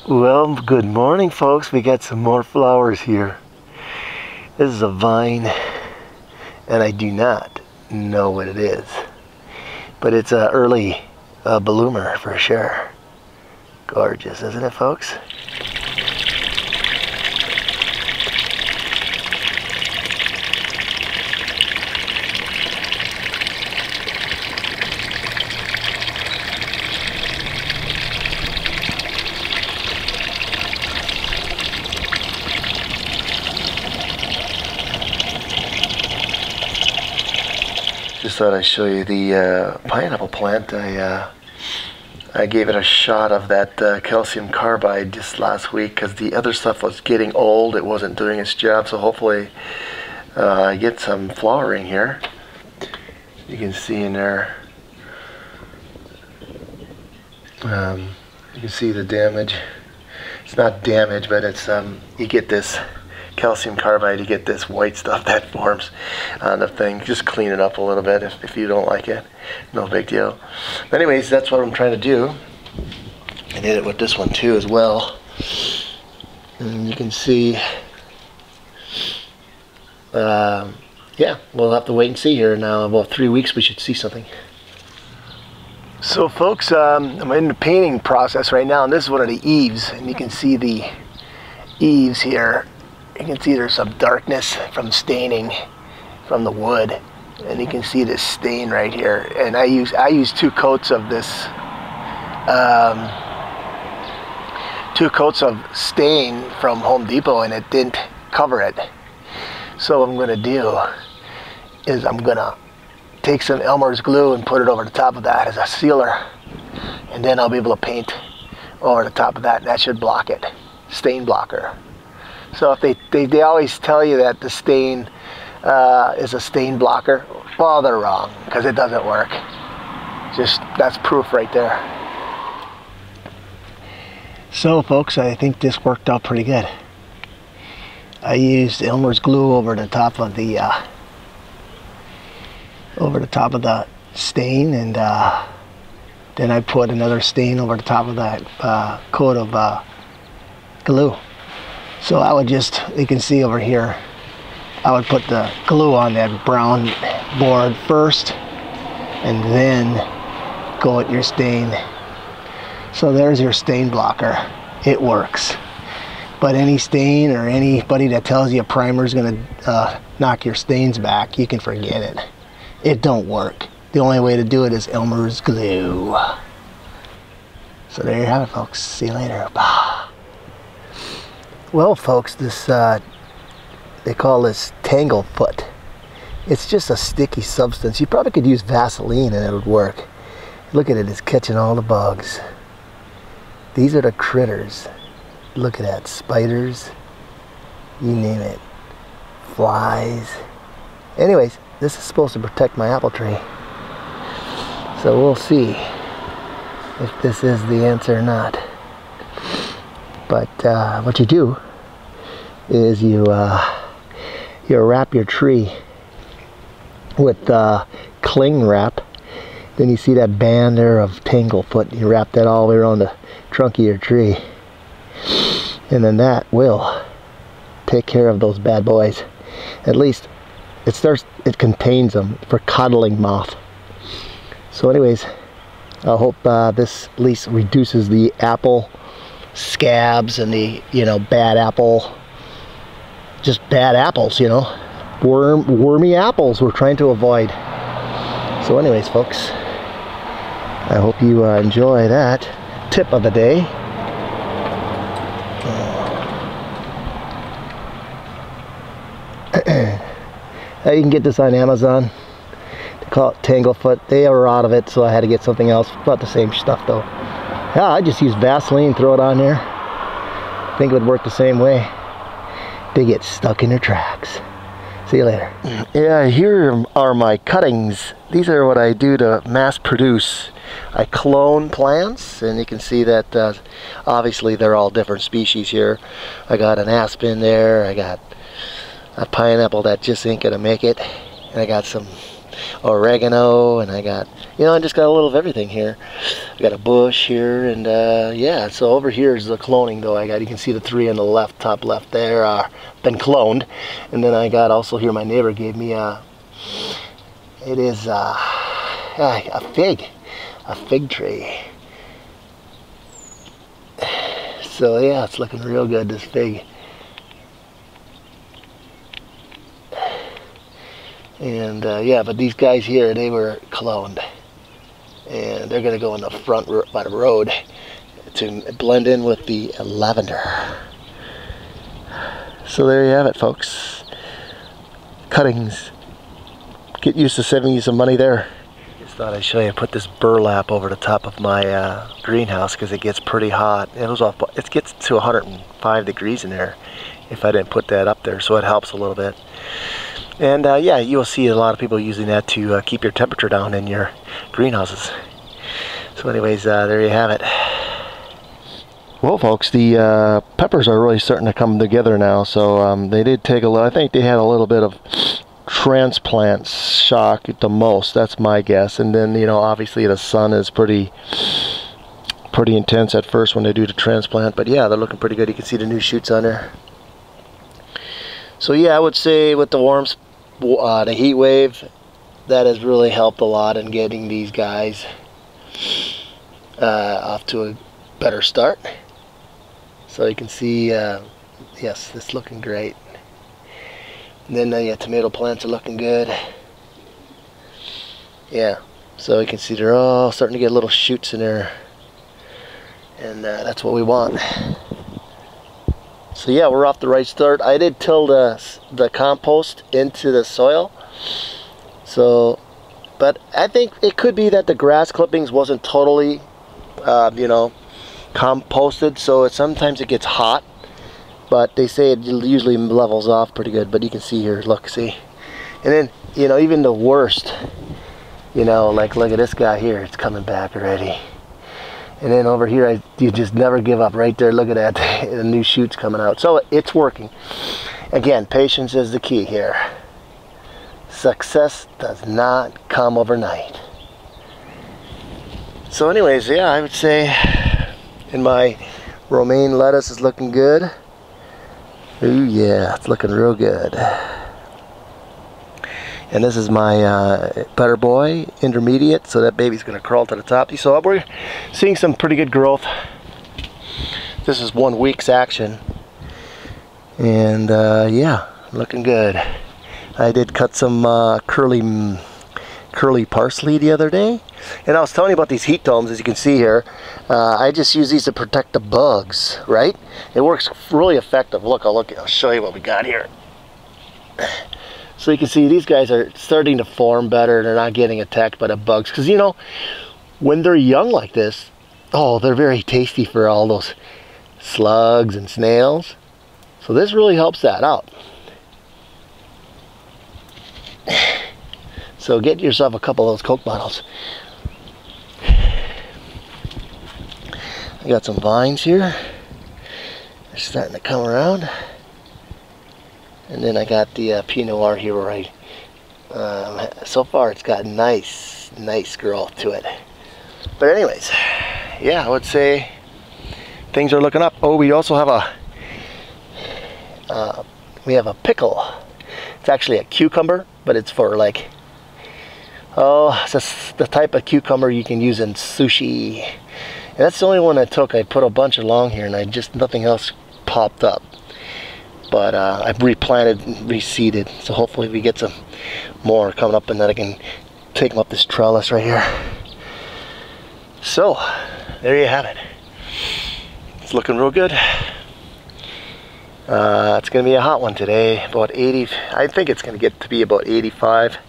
Well, good morning, folks. We got some more flowers here. This is a vine, and I do not know what it is, but it's an early bloomer for sure. Gorgeous, isn't it, folks? Just thought I'd show you the pineapple plant. I gave it a shot of that calcium carbide just last week because the other stuff was getting old. It wasn't doing its job, so hopefully I get some flowering here. You can see in there, you can see the damage. It's not damage, but it's you get this calcium carbide, you get this white stuff that forms on the thing. Just clean it up a little bit if you don't like it. No big deal. But anyways, that's what I'm trying to do. I did it with this one too as well. And you can see, yeah, we'll have to wait and see here. Now about 3 weeks we should see something. So folks, I'm in the painting process right now, and this is one of the eaves, and you can see the eaves here. You can see there's some darkness from staining from the wood, and you can see this stain right here. And I use 2 coats of this, 2 coats of stain from Home Depot, and it didn't cover it. So what I'm going to do is I'm going to take some Elmer's glue and put it over the top of that as a sealer, and then I'll be able to paint over the top of that, and that should block it. Stain blocker. So if they always tell you that the stain is a stain blocker, well, they're wrong, because it doesn't work. Just, that's proof right there. So folks, I think this worked out pretty good. I used Elmer's glue over the top of the stain, and then I put another stain over the top of that coat of glue. So I would just, you can see over here, I would put the glue on that brown board first, and then go at your stain. So there's your stain blocker. It works. But any stain, or anybody that tells you a primer is going to knock your stains back, you can forget it. It don't work. The only way to do it is Elmer's glue. So there you have it, folks. See you later. Bye. Well, folks, this they call this Tanglefoot. It's just a sticky substance. You probably could use Vaseline and it would work. Look at it, it's catching all the bugs. These are the critters. Look at that, spiders, you name it, flies. Anyways, this is supposed to protect my apple tree. So we'll see if this is the answer or not. But what you do is you wrap your tree with cling wrap. Then you see that band there of Tanglefoot. You wrap that all the way around the trunk of your tree, and then that will take care of those bad boys. At least it contains them for coddling moth. So anyways, I hope this at least reduces the apple scabs and the, you know, bad apple, just bad apples, you know, wormy apples we're trying to avoid. So anyways, folks, I hope you enjoy that tip of the day. You can get this on Amazon. They call it Tanglefoot. They were out of it, so I had to get something else. About the same stuff though. Yeah, I just use Vaseline, throw it on there. I think it would work the same way. They get stuck in their tracks. See you later. Yeah, here are my cuttings. These are what I do to mass produce. I clone plants, and you can see that obviously they're all different species here. I got an aspen there, I got a pineapple that just ain't gonna make it, and I got some oregano, and I got, you know, I just got a little of everything here. I got a bush here, and yeah, so over here is the cloning though. I got, you can see the 3 on the left, top left there, been cloned. And then I got also here, my neighbor gave me it is a fig tree. So yeah, it's looking real good, this fig. And yeah, but these guys here, they were cloned, and they're gonna go in the front by the road to blend in with the lavender. So there you have it, folks. Cuttings. Get used to saving you some money there. Just thought I'd show you. I put this burlap over the top of my greenhouse because it gets pretty hot. It gets to 105 degrees in there if I didn't put that up there, so it helps a little bit. And yeah, you'll see a lot of people using that to keep your temperature down in your greenhouses. So anyways, there you have it. Well, folks, the peppers are really starting to come together now. So they did take a little, I think they had a little bit of transplants shock at the most, that's my guess. And then, you know, obviously the sun is pretty intense at first when they do the transplant, but yeah, they're looking pretty good. You can see the new shoots on there. So yeah, I would say with the the heat wave, that has really helped a lot in getting these guys off to a better start. So you can see, yes, it's looking great. And then yeah, tomato plants are looking good. Yeah, so you can see they're all starting to get little shoots in there, and that's what we want. So yeah, we're off the right start. I did till the compost into the soil. So, but I think it could be that the grass clippings wasn't totally, you know, composted. So sometimes it gets hot. But they say it usually levels off pretty good. But you can see here, look, see? And then, you know, even the worst, you know, like look at this guy here, it's coming back already. And then over here, you just never give up right there. Look at that, the new shoots coming out. So it's working. Again, patience is the key here. Success does not come overnight. So anyways, yeah, I would say in my romaine lettuce is looking good. Ooh yeah, it's looking real good. And this is my Better Boy intermediate, so that baby's gonna crawl to the top. So we're seeing some pretty good growth. This is 1 week's action. And yeah, looking good. I did cut some curly parsley the other day. And I was telling you about these heat domes, as you can see here. I just use these to protect the bugs, right? It works really effective. Look, I'll show you what we got here. So you can see these guys are starting to form better. They're not getting attacked by the bugs. Because, you know, when they're young like this, oh, they're very tasty for all those slugs and snails. So this really helps that out. So get yourself a couple of those Coke bottles. I got some vines here. They're starting to come around. And then I got the Pinot Noir here where so far it's got nice growth to it. But anyways, yeah, I would say things are looking up. Oh, we also have a pickle. It's actually a cucumber, but it's for like, oh, it's just the type of cucumber you can use in sushi. And that's the only one I took. I put a bunch along here and nothing else popped up. But I've replanted and reseeded, so hopefully we get some more coming up, and then I can take them up this trellis right here. So there you have it. It's looking real good. It's gonna be a hot one today, about 80. I think it's gonna get to be about 85.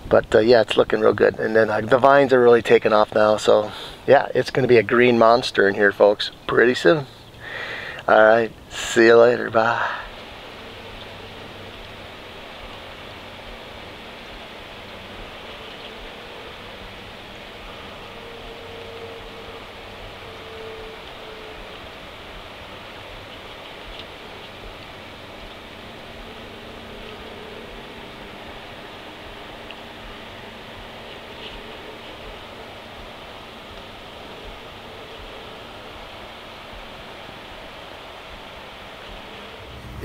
But yeah, it's looking real good. And then the vines are really taking off now, so yeah, it's gonna be a green monster in here, folks, pretty soon. All right, see you later, bye.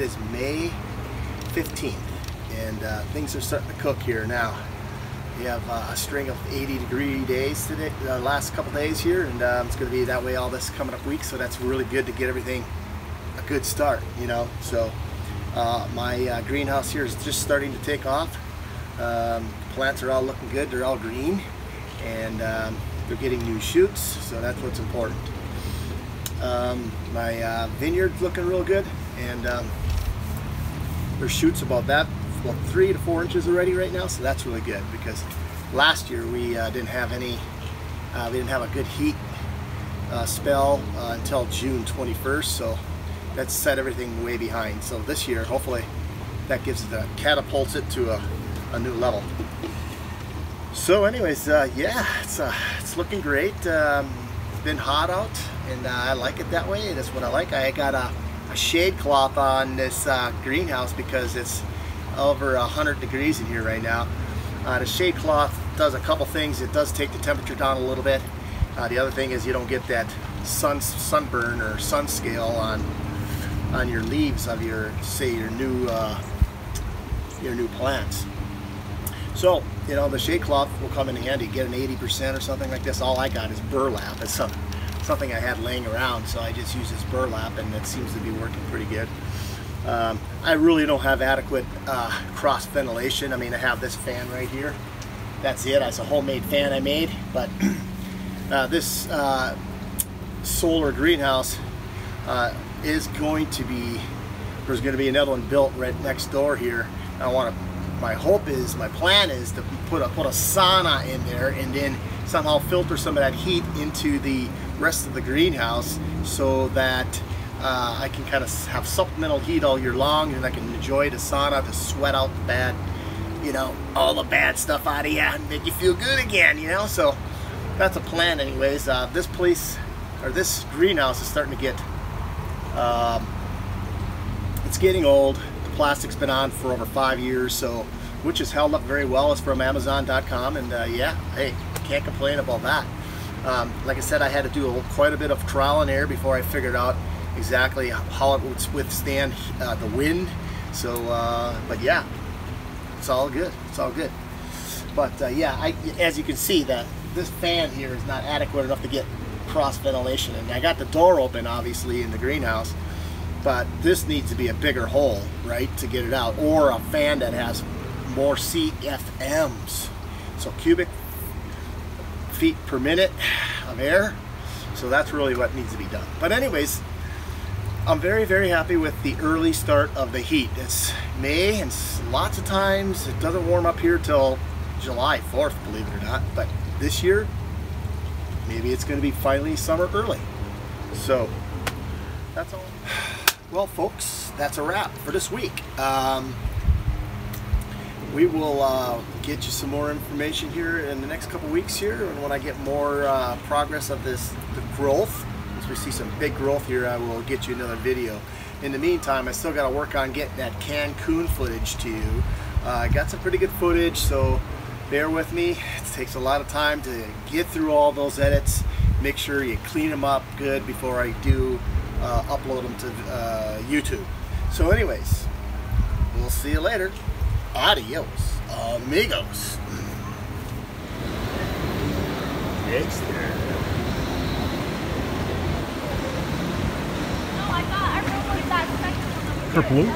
It is May 15th, and things are starting to cook here now. We have a string of 80-degree days today, the last couple days here, and it's going to be that way all this coming up week. So that's really good to get everything a good start, you know. So my greenhouse here is just starting to take off. Plants are all looking good. They're all green, and they're getting new shoots, so that's what's important. My vineyard's looking real good, and there's shoots about 3 to 4 inches already right now, so that's really good, because last year we didn't have any, we didn't have a good heat spell until June 21st, so that set everything way behind. So this year, hopefully, that gives it catapults it to a new level. So anyways, yeah, it's looking great. It's been hot out, and I like it that way. That's what I like. I got a shade cloth on this greenhouse because it's over 100 degrees in here right now. The shade cloth does a couple things. It does take the temperature down a little bit. The other thing is you don't get that sunburn or sun scale on your leaves of your, say, your new plants. So, you know, the shade cloth will come in handy. Get an 80% or something like this. All I got is burlap. It's something I had laying around, so I just use this burlap, and it seems to be working pretty good. I really don't have adequate cross ventilation. I mean, I have this fan right here. That's it. It's a homemade fan I made, but this solar greenhouse is going to be, there's going to be another one built right next door here. I want to, my plan is to put a sauna in there, and then somehow filter some of that heat into the rest of the greenhouse, so that I can kind of have supplemental heat all year long, and I can enjoy the sauna to sweat out the bad, you know, all the bad stuff out of you and make you feel good again, you know. So that's a plan anyways. This place, or this greenhouse, is starting to get, it's getting old. The plastic's been on for over 5 years, so, which has held up very well. It's from Amazon.com, and yeah, hey, can't complain about that. Like I said, I had to do quite a bit of trial and error before I figured out exactly how it would withstand the wind. So, but yeah, it's all good. It's all good. But yeah, as you can see, that this fan here is not adequate enough to get cross ventilation. And I got the door open, obviously, in the greenhouse, but this needs to be a bigger hole, right, to get it out, or a fan that has more CFMs, so cubic feet per minute of air. So that's really what needs to be done. But anyways, I'm very, very happy with the early start of the heat. It's May, and lots of times it doesn't warm up here till July 4th, believe it or not. But this year, maybe it's going to be finally summer early. So that's all. Well, folks, that's a wrap for this week. We will get you some more information here in the next couple weeks here, and when I get more progress of the growth, as we see some big growth here, I will get you another video. In the meantime, I still got to work on getting that Cancun footage to you. I got some pretty good footage, so bear with me. It takes a lot of time to get through all those edits. Make sure you clean them up good before I do upload them to YouTube. So anyways, we'll see you later. Adios, amigos. Next there. No, I really that second one. For blue?